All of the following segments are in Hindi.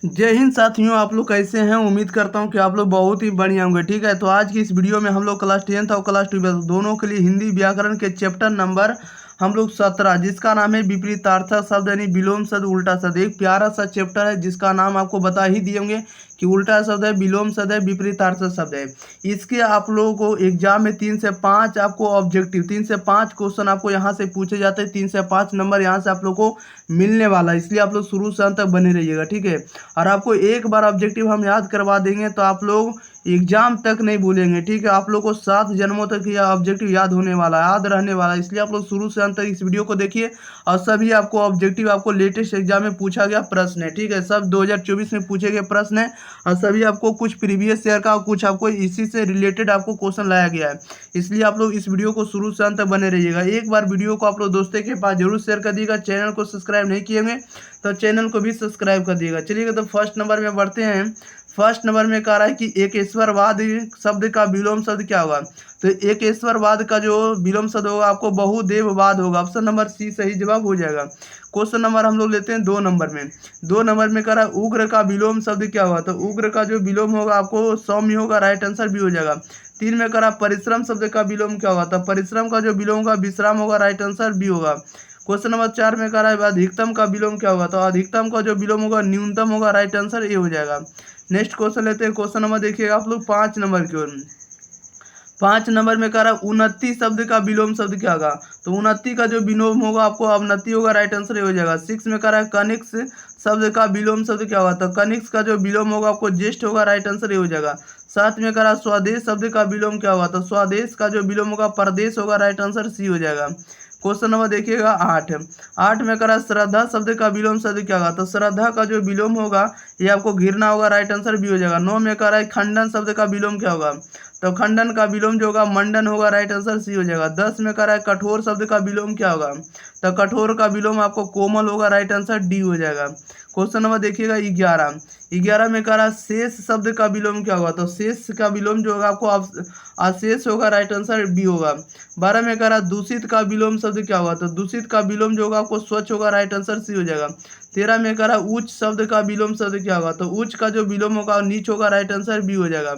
जय हिंद साथियों, आप लोग कैसे हैं। उम्मीद करता हूं कि आप लोग बहुत ही बढ़िया होंगे। ठीक है, तो आज की इस वीडियो में हम लोग क्लास 10th और क्लास 12 दोनों के लिए हिंदी व्याकरण के चैप्टर नंबर हम लोग 17, जिसका नाम है विपरीतार्थक शब्द यानी विलोम शब्द उल्टा शब्द। एक प्यारा सा चैप्टर है जिसका नाम आपको बता ही दिए होंगे कि उल्टा शब्द है, विलोम शब्द है, विपरीतार्थक शब्द है। इसके आप लोगों को एग्जाम में 3 से 5 आपको ऑब्जेक्टिव, 3 से 5 क्वेश्चन आपको यहाँ से पूछे जाते हैं। 3 से 5 नंबर यहाँ से आप लोग को मिलने वाला है, इसलिए आप लोग शुरू से अंत तक बने रहिएगा। ठीक है, और आपको एक बार ऑब्जेक्टिव हम याद करवा देंगे तो आप लोग एग्जाम तक नहीं भूलेंगे। ठीक है, आप लोग को 7 जन्मों तक यह ऑब्जेक्टिव याद होने वाला है, याद रहने वाला है। इसलिए आप लोग शुरू से अंत तक इस वीडियो को देखिए और सभी आपको ऑब्जेक्टिव आपको लेटेस्ट एग्जाम में पूछा गया प्रश्न है। ठीक है, सब 2024 में पूछे गए प्रश्न है और सभी आपको कुछ प्रीवियस ईयर का, कुछ आपको इसी से रिलेटेड आपको क्वेश्चन लाया गया है। इसलिए आप लोग इस वीडियो को शुरू से अंत तक बने रहिएगा। एक बार वीडियो को आप लोग दोस्तों के पास जरूर शेयर कर दिएगा। चैनल को सब्सक्राइब नहीं किए होंगे तो चैनल को भी सब्सक्राइब कर दिएगा। चलिएगा, तो फर्स्ट नंबर में बढ़ते हैं। फर्स्ट नंबर में कह रहा है कि एकेश्वरवाद शब्द का विलोम शब्द क्या होगा। तो एकेश्वरवाद का जो विलोम शब्द होगा आपको बहुदेववाद होगा। ऑप्शन नंबर सी सही जवाब हो जाएगा। क्वेश्चन नंबर हम लोग लेते हैं 2 नंबर में। 2 नंबर में कह रहा है उग्र का विलोम शब्द क्या होगा। तो उग्र का जो विलोम होगा आपको सौम्य होगा, राइट आंसर भी हो जाएगा। 3 में कह रहा परिश्रम शब्द का विलोम क्या होगा। तो परिश्रम का जो विलोम होगा विश्राम होगा, राइट आंसर भी होगा। क्वेश्चन नंबर 4 में कह रहा है अधिकतम का विलोम क्या होगा। तो अधिकतम का जो विलोम होगा न्यूनतम होगा, राइट आंसर ए हो जाएगा। नेक्स्ट क्वेश्चन लेते हैं। क्वेश्चन नंबर देखिएगा आप लोग 5 नंबर की ओर। 5 नंबर में कह रहा है उन्नति शब्द का विलोम शब्द क्या होगा। तो उन्नति का जो विलोम होगा आपको अवनति होगा, राइट आंसर हो जाएगा। 6 में कह रहा है कनिक्स शब्द का विलोम शब्द क्या होगा। तो कनिक्स का जो विलोम होगा आपको ज्येष्ठ होगा, राइट आंसर ये हो जाएगा। 7 में कह रहा है स्वदेश शब्द का विलोम क्या होगा। तो स्वदेश का जो विलोम होगा परदेश होगा, राइट आंसर सी हो जाएगा। क्वेश्चन नंबर देखिएगा 8। 8 में कह रहा है श्रद्धा शब्द का विलोम शब्द क्या होगा। तो श्रद्धा का जो विलोम होगा ये आपको घृणा होगा, राइट आंसर भी हो जाएगा। 9 में कह रहा है खंडन शब्द का विलोम क्या होगा। तो खंडन का विलोम जो होगा मंडन होगा, राइट आंसर सी हो जाएगा। 10 में कह रहा है कठोर शब्द का विलोम क्या होगा। तो कठोर का विलोम आपको कोमल होगा, राइट आंसर डी हो जाएगा। क्वेश्चन नंबर देखिएगा 11। 11 में कह रहा है शेष शब्द का विलोम क्या होगा। तो शेष का विलोम जो होगा आपको अशेष होगा, राइट आंसर बी होगा। 12 में कह रहा है दूषित का विलोम शब्द क्या होगा। तो दूषित का विलोम जो होगा आपको स्वच्छ होगा, राइट आंसर सी हो जाएगा। 13 में कह रहा है उच्च शब्द का विलोम शब्द क्या होगा। तो उच्च का जो विलोम होगा नीच होगा, राइट आंसर बी हो जाएगा।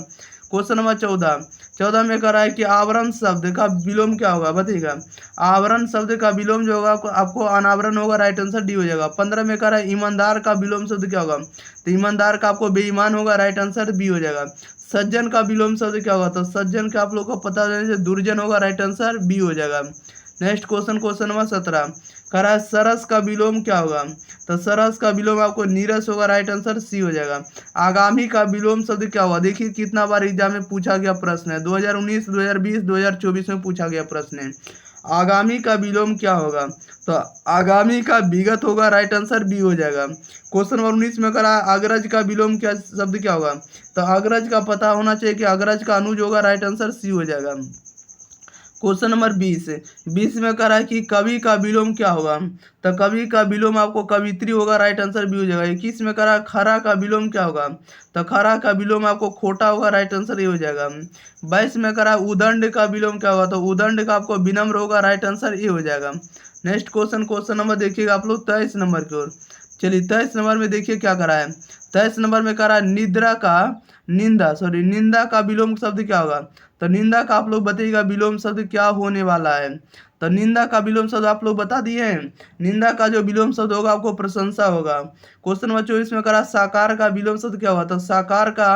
Question number 14। 14 में कह रहा है कि आवरण शब्द का विलोम क्या होगा, बताइएगा। आवरण शब्द का विलोम जो होगा आपको अनावरण होगा, राइट आंसर डी हो जाएगा। 15 में कह रहा है ईमानदार का विलोम शब्द क्या होगा। तो ईमानदार का आपको बेईमान होगा, राइट आंसर बी हो जाएगा। सज्जन का विलोम शब्द क्या होगा। तो सज्जन का आप लोग को पता रहने से दुर्जन होगा, राइट आंसर बी हो जाएगा। नेक्स्ट क्वेश्चन, क्वेश्चन नंबर 17 कह रहा है सरस का विलोम क्या होगा। तो सरस का विलोम आपको नीरस होगा, राइट आंसर सी हो जाएगा। आगामी का विलोम शब्द क्या हुआ। देखिए कितना बार एग्जाम में पूछा गया प्रश्न है। 2019, 2020, 2024 में पूछा गया प्रश्न है। आगामी का विलोम क्या होगा। तो आगामी का विगत होगा, राइट आंसर बी हो जाएगा। क्वेश्चन नंबर 19 में करा अग्रज का विलोम क्या शब्द क्या होगा। तो अग्रज का पता होना चाहिए कि अग्रज का अनुज होगा, राइट आंसर सी हो जाएगा। Question number 20। 20 में कह रहा है कि कवि का विलोम क्या होगा। तो कवि का विलोम आपको कवित्री होगा, राइट आंसर भी हो जाएगा। 21 में कह रहा है खरा का विलोम क्या होगा। तो खरा का विलोम आपको खोटा होगा, राइट आंसर ये हो जाएगा। 22 में कह रहा है उदंड का विलोम क्या होगा। तो उदंड का आपको विनम्र होगा, राइट आंसर ये हो जाएगा। नेक्स्ट क्वेश्चन, क्वेश्चन नंबर देखिएगा आप लोग 23 नंबर की ओर। चलिए 23 नंबर में देखिए क्या करा है। 23 नंबर में कह रहा है निंदा का विलोम शब्द क्या होगा। तो निंदा का आप लोग बताइएगा विलोम शब्द क्या होने वाला है। तो निंदा का विलोम शब्द आप लोग बता दिए हैं। निंदा का जो विलोम शब्द होगा आपको प्रशंसा होगा। क्वेश्चन नंबर 24 में करा साकार का विलोम शब्द क्या होगा। तो साकार का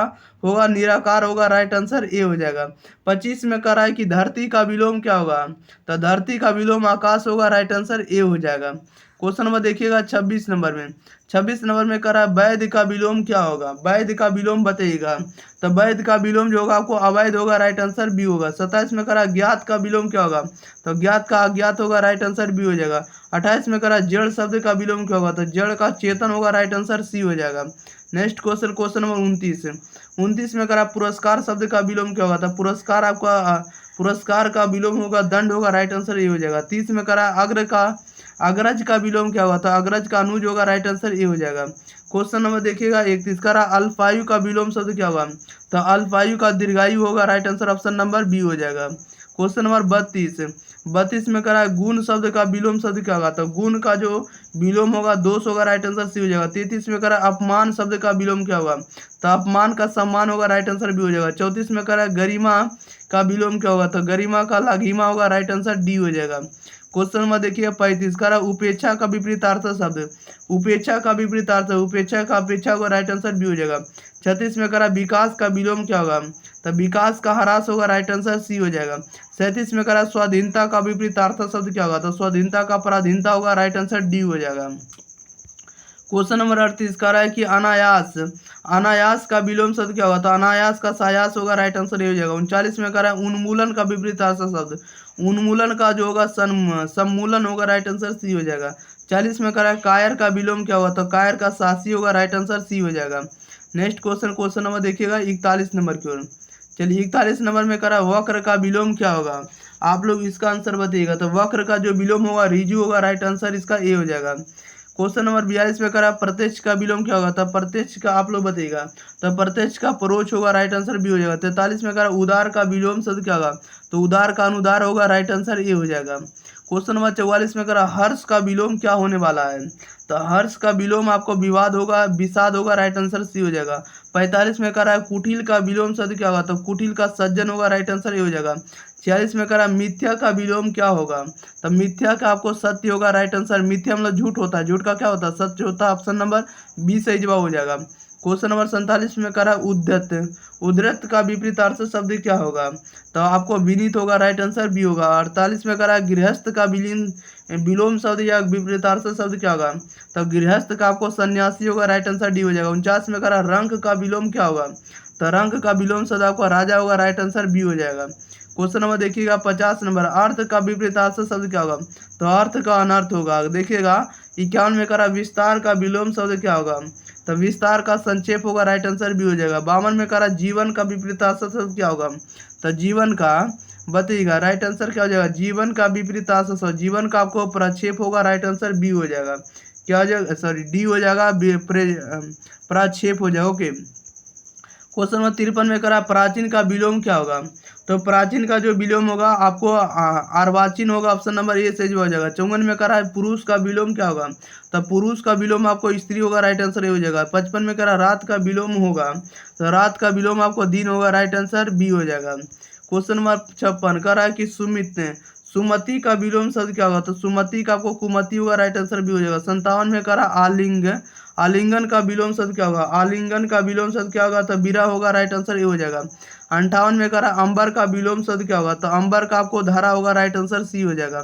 होगा निराकार होगा, राइट आंसर ए हो जाएगा। 25 में करा है कि धरती का विलोम क्या होगा। तो धरती का विलोम आकाश होगा, राइट आंसर ए हो जाएगा। क्वेश्चन नंबर देखिएगा 26 नंबर में। 26 नंबर में करा वैध का विलोम क्या होगा। वैध का विलोम बताइएगा। तो वैध का विलोम जो होगा आपको अवैध होगा, राइट आंसर बी होगा। 27 में करा ज्ञात का विलोम क्या होगा। तो ज्ञात का अज्ञात होगा, राइट आंसर बी हो जाएगा। 28 में करा जड़ शब्द का विलोम क्या होगा। तो जड़ का चेतन होगा, राइट आंसर सी हो जाएगा। Next question, question number 29। 29 में करा पुरस्कार शब्द का विलोम क्या होगा। तो पुरस्कार आपका पुरस्कार का विलोम होगा दंड होगा, राइट आंसर ये हो जाएगा। 30 में करा अग्रज का विलोम क्या होगा। तो अग्रज का अनुज होगा, राइट आंसर ये हो जाएगा। क्वेश्चन नंबर देखिएगा 31 करा अल्पायु का विलोम शब्द क्या होगा। तो अल्पायु का दीर्घायु होगा, right answer option number B हो जाएगा। Question number 32। 32 में करा गुण शब्द का विलोम शब्द क्या होगा, तो गुण का जो विलोम होगा दोष होगा, राइट आंसर सी हो जाएगा। 33 में करा अपमान शब्द का विलोम क्या होगा, तो अपमान का सम्मान होगा, राइट आंसर बी हो जाएगा। 34 में करा गरिमा का विलोम क्या होगा, तो गरिमा का लाघिमा होगा, राइट आंसर डी हो जाएगा। क्वेश्चन में देखिए 35 करा उपेक्षा का विपरीतार्थ शब्द, उपेक्षा का विपरीतार्थ, उपेक्षा का अपेक्षा होगा, राइट आंसर बी हो जाएगा। 36 में करा विकास का विलोम क्या होगा, तो विकास का ह्रास होगा, राइट आंसर सी हो जाएगा। 37 में करा स्वाधीनता का विपरीतार्थ शब्द क्या होगा, तो स्वाधीनता का पराधीनता होगा, राइट आंसर डी हो जाएगा। क्वेश्चन नंबर 38 कह रहा है कि अनायास, अनायास का विलोम शब्द क्या होगा, तो अनायास का सायास होगा, राइट आंसर ये हो जाएगा। 39 में कह रहा है उन्मूलन का विपरीतार्थ शब्द, उन्मूलन का जो होगा सम्मूलन होगा, राइट आंसर सी हो जाएगा। 40 में कह रहा है कायर का विलोम क्या होगा, तो कायर का सासी होगा, राइट आंसर सी हो जाएगा। नेक्स्ट क्वेश्चन, क्वेश्चन नंबर देखिएगा 41 नंबर की ओर। चलिए 41 नंबर में करा वक्र का विलोम क्या होगा, आप लोग इसका आंसर बताइएगा। तो वक्र का जो विलोम होगा रिजु होगा, राइट आंसर इसका ए हो जाएगा। क्वेश्चन नंबर 42 में करा प्रत्यक्ष का विलोम क्या होगा, तब प्रत्यक्ष का आप लोग बताइएगा। तो प्रत्यक्ष का परोक्ष होगा, राइट आंसर बी हो जाएगा। 43 में करा उदार का विलोम शब्द क्या होगा, तो उदार का अनुदार होगा, राइट आंसर ए हो जाएगा। क्वेश्चन नंबर 44 में करा हर्ष का विलोम क्या होने वाला है, तो हर्ष का विलोम आपको विवाद होगा, विषाद होगा, राइट आंसर सी हो जाएगा। 45 में करा कुटिल का विलोम शब्द क्या होगा, तो कुटिल का सज्जन होगा, राइट आंसर ये हो जाएगा। 46 में करा मिथ्या का विलोम क्या होगा, तो मिथ्या का आपको सत्य होगा, राइट आंसर। मिथ्या मतलब झूठ होता है, झूठ का क्या होता है, सत्य होता है, ऑप्शन नंबर बी सही जवाब हो जाएगा। क्वेश्चन नंबर 47 में करा उद्धत, उद्धत का विपरीतार्थ शब्द क्या होगा, तो आपको विनीत होगा, राइट आंसर बी होगा। 48 में करा गृहस्थ का विलोम शब्द या विपरीतार्थ शब्द क्या होगा, तो गृहस्थ का आपको सन्यासी होगा, राइट आंसर डी हो जाएगा। 49 में करा रंक का विलोम क्या होगा, तो रंक का विलोम शब्द आपको राजा होगा, राइट आंसर बी हो जाएगा। क्वेश्चन नंबर देखिएगा 50 नंबर अर्थ का विपरीतार्थ शब्द क्या होगा, तो अर्थ का अनर्थ होगा। देखिएगा 51 में करा विस्तार का विलोम शब्द क्या होगा, तो विस्तार का संक्षेप होगा, राइट आंसर भी हो जाएगा। 52 में करा जीवन का विपरीतार्थ शब्द क्या होगा, तो जीवन का बताइएगा, राइट आंसर क्या हो जाएगा, जीवन का विपरीतार्थ शब्द, जीवन का आपको प्रक्षेप होगा, राइट आंसर बी हो जाएगा। क्या हो जाएगा, सॉरी डी हो जाएगा, प्रक्षेप हो जाएगा। ओके। क्वेश्चन नंबर 53 में करा प्राचीन का विलोम क्या होगा, तो प्राचीन का जो विलोम होगा आपको अर्वाचीन होगा, ऑप्शन नंबर ए सही हो जाएगा। 54 में करा पुरुष का विलोम क्या होगा, तो पुरुष का विलोम आपको स्त्री होगा, राइट आंसर ए हो जाएगा। 55 में करा रात का विलोम होगा, तो रात का विलोम आपको दिन होगा, राइट आंसर बी हो जाएगा। क्वेश्चन नंबर 56 करा कि सुमित ने, सुमति का विलोम शब्द क्या होगा, तो सुमति का आपको कुमति होगा, राइट आंसर भी हो जाएगा। 57 में करा आलिंग, आलिंगन का विलोम शब्द क्या होगा, आलिंगन का विलोम शब्द क्या होगा, तो बीरा होगा, राइट आंसर ये हो जाएगा। 58 में करा अंबर का विलोम शब्द क्या होगा, तो अंबर का आपको धारा होगा, राइट आंसर सी हो जाएगा।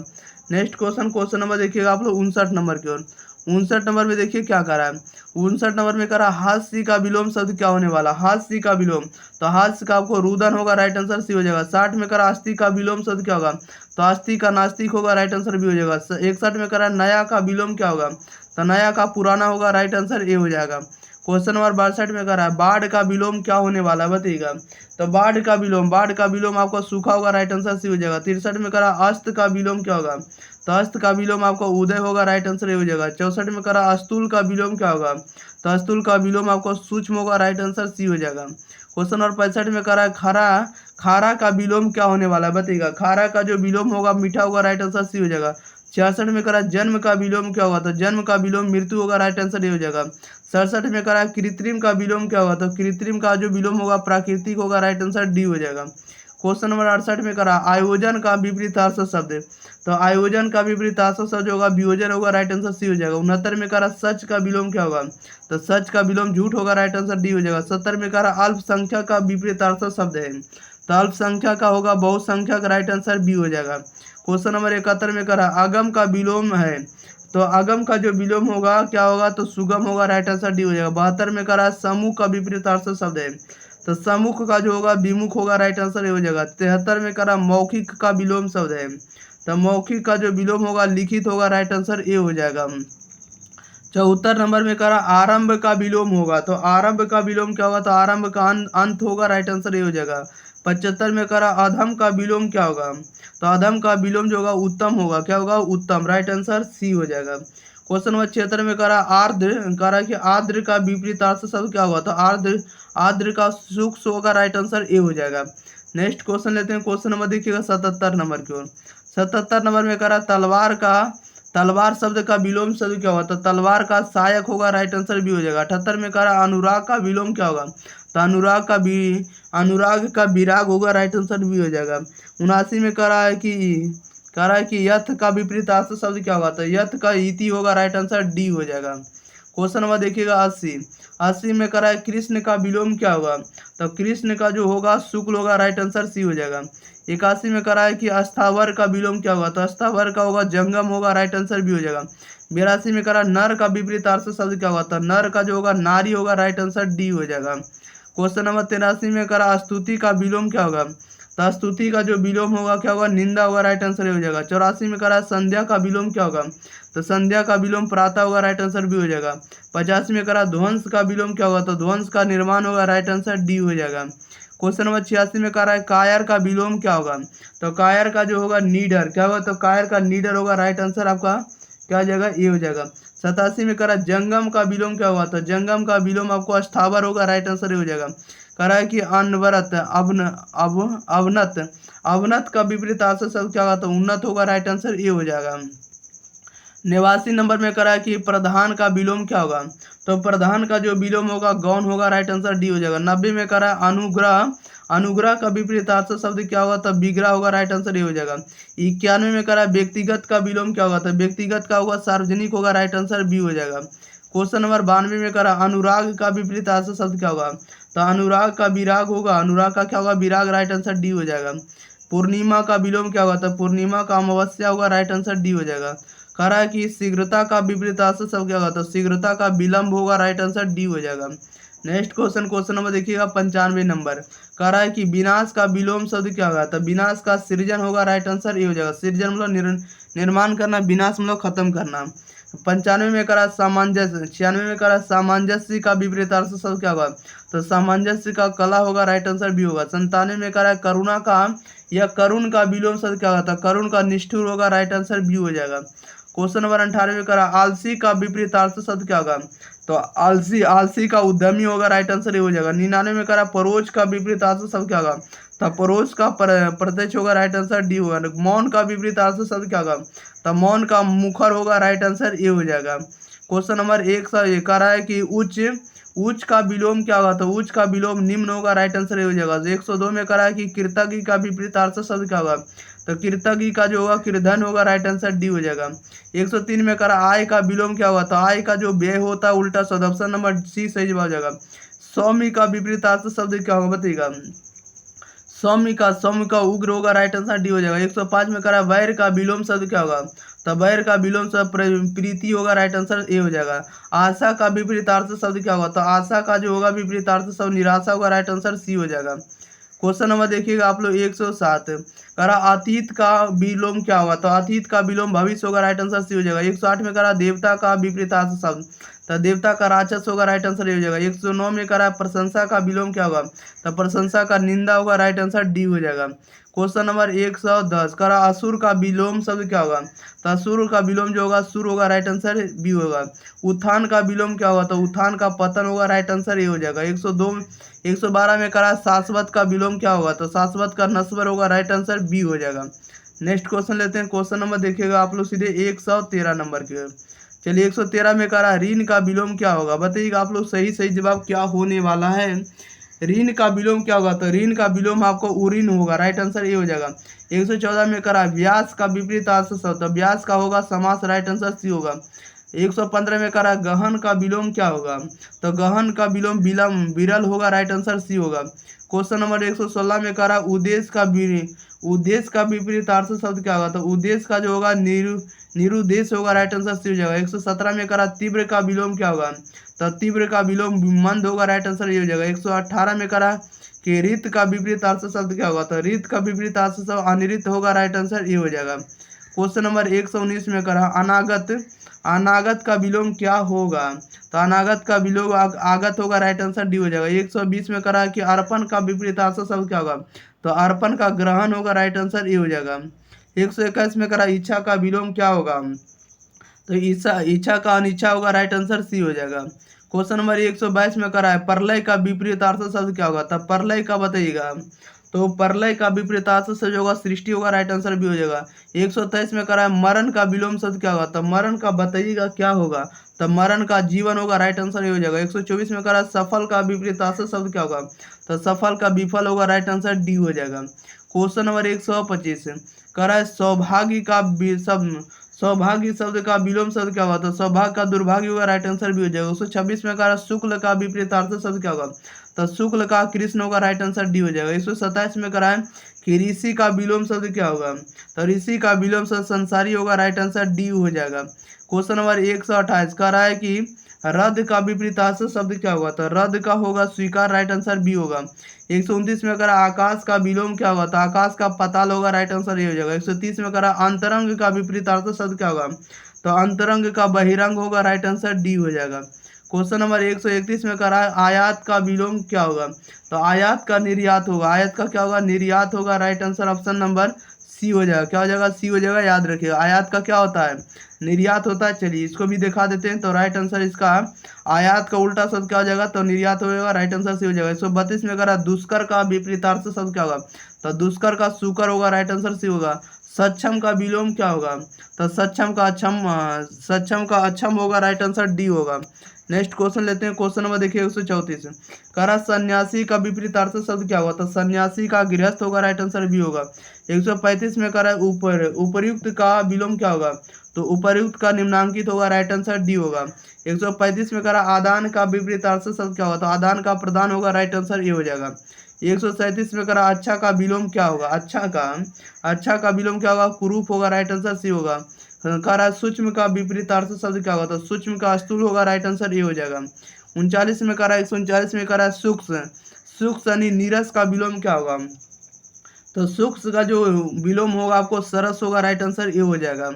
नेक्स्ट क्वेश्चन, क्वेश्चन नंबर देखिएगा आप लोग 59 नंबर की ओर। 59 नंबर में देखिए क्या करा है, 59 नंबर में करा हास्य का विलोम शब्द क्या होने वाला, हास्य का विलोम, तो हास्य का आपको रुदन होगा, राइट आंसर सी हो जाएगा। 60 में करा अस्थि का विलोम शब्द क्या होगा, तो अस्थि का नास्तिक होगा, राइट आंसर भी हो जाएगा। 61 में करा नया का विलोम क्या होगा, तो नया का पुराना होगा, राइट आंसर ए हो जाएगा। क्वेश्चन नंबर 62 में करा है बाढ़ का विलोम क्या होने वाला है बताइएगा, तो बाढ़ का विलोम, बाढ़ का विलोम आपको सूखा होगा, राइट आंसर सी हो जाएगा। 63 में करा अस्त का विलोम क्या होगा, तो अस्त का विलोम आपको उदय होगा, राइट आंसर ए हो जाएगा। 64 में करा अस्तुल का विलोम क्या होगा, तो अस्तुल का विलोम आपको सूक्ष्म होगा, राइट आंसर सी हो जाएगा। क्वेश्चन नंबर 65 में करा खारा, खारा का विलोम क्या होने वाला है बताइएगा, खारा का जो विलोम होगा मीठा होगा, राइट आंसर सी हो जाएगा। 66 में करा जन्म का विलोम क्या होगा, तो जन्म का विलोम मृत्यु होगा, राइट आंसर ये हो जाएगा। 67 में करा कृत्रिम का विलोम क्या होगा, तो कृत्रिम का जो विलोम होगा प्राकृतिक होगा, राइट आंसर डी हो जाएगा। क्वेश्चन नंबर 68 में करा आयोजन का विपरीतार्थ शब्द, तो आयोजन का विपरीतार्थ शब्द होगा वियोजन होगा, राइट आंसर सी हो जाएगा। 69 में करा सच का विलोम क्या होगा, तो सच का विलोम झूठ होगा, राइट आंसर डी हो जाएगा। 70 में करा अल्पसंख्यक का विपरीतार्थ शब्द है, तो अल्पसंख्यक का होगा बहुसंख्यक, राइट आंसर बी हो जाएगा। क्वेश्चन नंबर 71 में करा अगम का विलोम है, तो अगम का जो विलोम होगा क्या होगा, तो सुगम होगा, राइट आंसर डी हो जाएगा। 72 में करा समूह का विपरीतार्थ शब्द है, तो सम्मुख का जो होगा विमुख होगा, राइट आंसर ये हो जाएगा। 73 में करा मौखिक का विलोम शब्द है, तो मौखिक का जो विलोम होगा लिखित होगा, राइट आंसर ए हो जाएगा। 74 नंबर में करा आरंभ का विलोम होगा, तो आरंभ का विलोम क्या होगा, तो आरंभ का अंत होगा, राइट आंसर ये हो जाएगा। 75 में करा अधम का विलोम क्या होगा, तो अधम का विलोम जो होगा उत्तम होगा, क्या होगा उत्तम, राइट आंसर सी हो जाएगा। क्वेश्चन नंबर 76 में करा आर्द्र, करा कि आर्द्र का विपरीतार्थ शब्द क्या होगा, तो आर्द्र, आर्द्र का सूक्ष्म होगा, राइट आंसर ए हो जाएगा। नेक्स्ट क्वेश्चन लेते हैं, क्वेश्चन नंबर देखिएगा 77 नंबर की ओर। 77 नंबर में करा तलवार शब्द का विलोम शब्द क्या होगा, तो तलवार का सहायक होगा, राइट आंसर बी हो जाएगा। 78 में करा अनुराग का विलोम क्या होगा, तो अनुराग का विराग होगा, राइट आंसर बी हो जाएगा। 79 में करा है कि यथ का विपरीतार्थ शब्द क्या होगा, तो यथ का इति होगा, राइट आंसर डी हो जाएगा। क्वेश्चन नंबर देखिएगा 80 में करा है कृष्ण का विलोम क्या होगा, तो कृष्ण का जो होगा शुक्ल होगा, राइट आंसर सी हो जाएगा। 81 में करा है कि अस्थावर का विलोम क्या होगा, तो अस्थावर का होगा जंगम होगा, राइट आंसर भी हो जाएगा। 82 में करा नर का विपरीतार्थ शब्द क्या होगा, तो नर का जो होगा नारी होगा, राइट आंसर डी हो जाएगा। क्वेश्चन नंबर 83 में करा स्तुति का विलोम क्या होगा, तो स्तुति का जो विलोम होगा क्या होगा, निंदा होगा, राइट आंसर हो जाएगा। 84 में करा संध्या का विलोम क्या होगा, तो संध्या का विलोम प्रातः होगा, राइट आंसर भी हो जाएगा। 85 में करा ध्वंस का विलोम क्या होगा, तो ध्वंस का निर्माण होगा, राइट आंसर डी हो जाएगा। क्वेश्चन नंबर 86 में करा है कायर का विलोम क्या होगा, तो कायर का जो होगा नीडर क्या होगा, तो कायर का नीडर होगा, राइट आंसर आपका क्या हो जाएगा, ये हो जाएगा। 87 में करा जंगम का विलोम क्या होगा, तो जंगम का विलोम आपको स्थावर होगा, राइट आंसर हो जाएगा। करा है कि अनवरत अवनत का विपरीत आंसर शब्द क्या होगा, तो उन्नत होगा, राइट आंसर ये हो जाएगा। 89 नंबर में करा है कि प्रधान का विलोम क्या होगा, तो प्रधान का जो विलोम होगा गौण होगा, राइट आंसर डी हो जाएगा। 90 में करा है अनुग्रह का विपरीतार्थ शब्द क्या होगा, तो विग्रह होगा, राइट आंसर ये हो जाएगा। 91 में करा व्यक्तिगत का विलोम क्या होगा, तो व्यक्तिगत का होगा सार्वजनिक होगा, राइट आंसर बी हो जाएगा। क्वेश्चन नंबर 92 में करा अनुराग का विपरीतार्थ शब्द क्या होगा, तो अनुराग का विराग होगा, अनुराग का क्या होगा विराग, राइट आंसर डी हो जाएगा। पूर्णिमा का विलोम क्या होगा, तो पूर्णिमा का अमावस्या होगा, राइट आंसर डी हो जाएगा। कह रहा है कि शीघ्रता का विपरीतार्थ शब्द क्या होगा, तो शीघ्रता का विलंब होगा, राइट आंसर डी हो जाएगा। नेक्स्ट क्वेश्चन नंबर देखिएगा 95 नंबर। कह रहा है कि विनाश का विलोम शब्द क्या होगा, तो विनाश का सृजन होगा, राइट आंसर ये हो जाएगा। सृजन मतलब निर्माण करना, विनाश मतलब खत्म करना। 95 में करा सामंजस्य, 96 में करा सामंजस्य का विपरीतार्थ शब्द क्या होगा, तो सामंजस्य का कला होगा, राइट आंसर भी होगा। 97 में करा करुणा का या करुण का विलोम शब्द क्या होगा, करुण का निष्ठुर होगा, राइट आंसर भी हो जाएगा। क्वेश्चन नंबर 98 में करा आलसी का विपरीतार्थ शब्द क्या होगा, तो आलसी का उद्यमी होगा, राइट आंसर ये हो जाएगा। 99 में करा परोज का विपरीतार्थ शब्द क्या होगा, तो परोज का प्रत्यक्ष होगा, राइट आंसर डी होगा। मौन का विपरीतार्थ शब्द क्या होगा, तो मौन का मुखर होगा, राइट आंसर ये हो जाएगा। क्वेश्चन नंबर 101 कह रहा है कि उच्च का विलोम क्या होगा, तो उच्च का विलोम निम्न होगा, राइट आंसर ये हो जाएगा। 102 में कह रहा है कि कृतज्ञ का विपरीतार्थ शब्द क्या होगा, तो कृतज्ञ का जो होगा कृधन होगा, राइट आंसर डी हो जाएगा। 103 में करा आय का विलोम क्या होगा, तो आय का जो व्यय होता है उल्टा शब्द, ऑप्शन नंबर सी सही जवाब हो जाएगा। सौम्य का विपरीतार्थ शब्द क्या होगा बताइएगा, सौम्य का उग्र होगा, राइट आंसर डी हो जाएगा। 105 में करा वैर का विलोम शब्द क्या होगा, तो वैर का विलोम शब्द प्रीति होगा, राइट आंसर ए हो जाएगा। आशा का विपरीतार्थ शब्द क्या होगा, तो आशा का जो होगा विपरीतार्थ शब्द निराशा होगा, राइट आंसर सी हो जाएगा। क्वेश्चन नंबर देखिएगा आप लोग 107 करा अतीत का विलोम क्या होगा, तो अतीत का विलोम भविष्य होगा, राइट आंसर सी हो जाएगा। 108 में करा देवता का विपरीतार्थ शब्द, तो देवता का राक्षस होगा, राइट आंसर हो जाएगा। 109 में करा प्रशंसा का विलोम क्या होगा, तो प्रशंसा का निंदा होगा, राइट आंसर डी हो जाएगा। क्वेश्चन नंबर 110 करा असुर का विलोम शब्द क्या होगा, तो असुर का विलोम जो होगा सुर होगा, राइट आंसर बी होगा। उत्थान का विलोम क्या होगा, तो उत्थान का पतन होगा, राइट आंसर ए हो जाएगा। 112 में करा शाश्वत का विलोम क्या होगा, तो शाश्वत का नश्वर होगा, राइट आंसर बी हो जाएगा। नेक्स्ट क्वेश्चन लेते हैं। क्वेश्चन नंबर देखिएगा आप लोग सीधे 113 नंबर के। चलिए 113 में करा ऋण का विलोम क्या होगा, बताइएगा आप लोग सही जवाब क्या होने वाला है। ऋण का विलोम क्या होगा, तो ऋण का विलोम आपको उऋण होगा, राइट आंसर ये हो जाएगा। 114 में करा व्यास का विपरीतार्थ शब्द, तो व्यास का होगा समास, राइट आंसर सी होगा। 115 में करा गहन का विलोम क्या होगा, तो गहन का विलोम विरल होगा, राइट आंसर सी होगा। क्वेश्चन नंबर 116 में करा उद्देश्य का विपरीतार्थ शब्द क्या होगा, तो उद्देश्य का जो होगा निरुद्देश होगा, राइट आंसर सी हो जाएगा। 117 में करा तीव्र का विलोम क्या होगा, तो तीव्र का विलोम मंद होगा, राइट आंसर ये हो जाएगा। 118 में करा कि रित का विपरीतार्थ शब्द क्या होगा, तो रित का विपरीतार्थ शब्द अनिरित होगा, राइट आंसर ये हो जाएगा। क्वेश्चन नंबर 119 में करा अनागत का विलोम क्या होगा, तो अनागत का विलोम आगत होगा, राइट आंसर डी हो जाएगा। 120 में करा कि अर्पण का विपरीतार्थ शब्द क्या होगा, तो अर्पण का ग्रहण होगा, राइट आंसर ये हो जाएगा। 121 में करा इच्छा का विलोम क्या होगा, तो इच्छा का अनिच्छा होगा, राइट आंसर सी हो जाएगा। क्वेश्चन नंबर 122 में करा है प्रलय का विपरीतार्थ शब्द क्या होगा, तब प्रलय का बताइएगा, तो प्रलय का विपरीतार्थ से जो होगा सृष्टि होगा, राइट आंसर भी हो जाएगा। 123 में करा है मरण का विलोम शब्द क्या होगा, तो मरण का बताइएगा क्या होगा, तो मरण का जीवन होगा, राइट आंसर ये हो जाएगा। 124 में करा सफल का विपरीतार्थ शब्द क्या होगा, तो सफल का विफल होगा, राइट आंसर डी हो जाएगा। क्वेश्चन नंबर 125 करा है सौभाग्य का शब्द, सौभाग्य शब्द का विलोम शब्द क्या होगा, तो सौभाग्य का दुर्भाग्य होगा, राइट आंसर भी हो जाएगा। 126 में कहा शुक्ल का विपरीतार्थ शब्द क्या होगा, तो शुक्ल का कृष्ण होगा, राइट आंसर डी हो जाएगा। 127 में करा है कि ऋषि का विलोम शब्द क्या होगा, तो ऋषि का विलोम शब्द संसारी होगा, राइट आंसर डी हो जाएगा। क्वेश्चन नंबर 128 कह रहा है कि रद्द का विपरीतार्थ शब्द क्या होगा, तो रद्द का होगा स्वीकार, राइट आंसर बी होगा। 129 में करा आकाश का विलोम क्या होगा, तो आकाश का पाताल होगा, राइट आंसर ये हो जाएगा। 130 में करा अंतरंग का विपरीतार्थ शब्द क्या होगा, तो अंतरंग का बहिरंग होगा, राइट आंसर डी हो जाएगा। क्वेश्चन नंबर 131 में करा है आयात का विलोम क्या होगा, तो आयात का निर्यात होगा, आयात का क्या होगा, निर्यात होगा, right answer option number C हो जाएगा। क्या हो जाएगा, सी हो जाएगा, याद रखिएगा। आयात का क्या होता है, निर्यात होता है। चलिए इसको भी दिखा देते हैं, तो राइट आंसर इसका आयात का उल्टा शब्द क्या हो जाएगा, तो निर्यात हो जाएगा, राइट आंसर सी हो जाएगा। 132 में करा दुष्कर का विपरीतार्थ शब्द क्या होगा, तो दुष्कर का सुकर होगा, राइट आंसर सी होगा। सक्षम का विलोम क्या होगा, तो सक्षम का अक्षम होगा, राइट आंसर डी होगा। नेक्स्ट क्वेश्चन लेते हैं। क्वेश्चन नंबर देखिए 134 करा सन्यासी का विपरीतार्थ शब्द क्या होगा, तो सन्यासी का गृहस्थ होगा, राइट आंसर भी होगा। 135 में करा उपर्युक्त का विलोम क्या होगा, तो उपर्युक्त का निम्नांकित होगा, राइट आंसर डी होगा। 135 में करा आदान का विपरीतार्थ शब्द क्या होगा, तो आदान का प्रदान होगा, राइट आंसर ये हो जाएगा। 137 में करा अच्छा का विलोम क्या होगा, अच्छा का विलोम क्या होगा, कुरूप होगा, राइट आंसर सी होगा। करा सूक्ष्म का विपरीतार्थ शब्द क्या होगा, तो सूक्ष्म का स्थूल होगा, राइट आंसर ये हो जाएगा। 39 में करा 139 में करा सूक्ष्म यानी नीरस का विलोम क्या होगा, तो सूक्ष्म का जो विलोम होगा आपको सरस होगा, राइट आंसर ये हो जाएगा।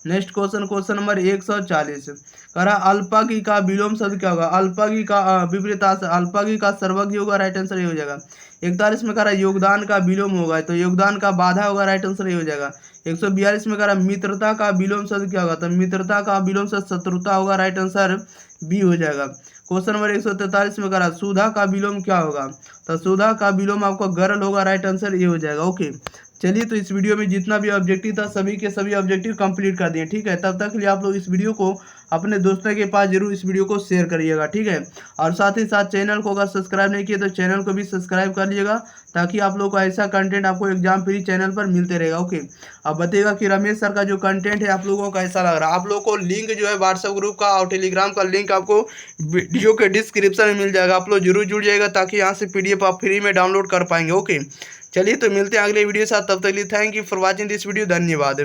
नेक्स्ट क्वेश्चन नंबर 140 करा अल्पागी का विलोम शब्द क्या होगा, अल्पागी का विपरीतार्थ अल्पागी का सर्वज्ञ होगा, राइट आंसर ये हो जाएगा। 41 में करा योगदान का विलोम होगा, तो योगदान का बाधा होगा, राइट आंसर ये हो जाएगा। 142 में करा मित्रता का विलोम शब्द क्या होगा, तो मित्रता का विलोम शब्द शत्रुता होगा, राइट आंसर बी हो जाएगा। क्वेश्चन नंबर 143 में करा सुधा का विलोम क्या होगा, तो सुधा का विलोम आपको गरल होगा, राइट आंसर ये हो जाएगा। ओके चलिए, तो इस वीडियो में जितना भी ऑब्जेक्टिव था सभी के सभी ऑब्जेक्टिव कंप्लीट कर दिए, ठीक है। तब तक के लिए आप लोग इस वीडियो को अपने दोस्तों के पास जरूर इस वीडियो को शेयर करिएगा, ठीक है। और साथ ही साथ चैनल को अगर सब्सक्राइब नहीं किया तो चैनल को भी सब्सक्राइब कर लीजिएगा, ताकि आप लोग को ऐसा कंटेंट आपको एग्जाम फ्री चैनल पर मिलते रहेगा। ओके, अब बताइएगा कि रमेश सर का जो कंटेंट है आप लोगों को कैसा लग रहा है। आप लोगों को लिंक जो है व्हाट्सएप ग्रुप का और टेलीग्राम का लिंक आपको वीडियो के डिस्क्रिप्शन में मिल जाएगा, आप लोग जरूर जुड़ जाएगा, ताकि यहाँ से PDF आप फ्री में डाउनलोड कर पाएंगे। ओके चलिए, तो मिलते हैं अगले वीडियो के साथ, तब तक के लिए thank you for watching this video, धन्यवाद।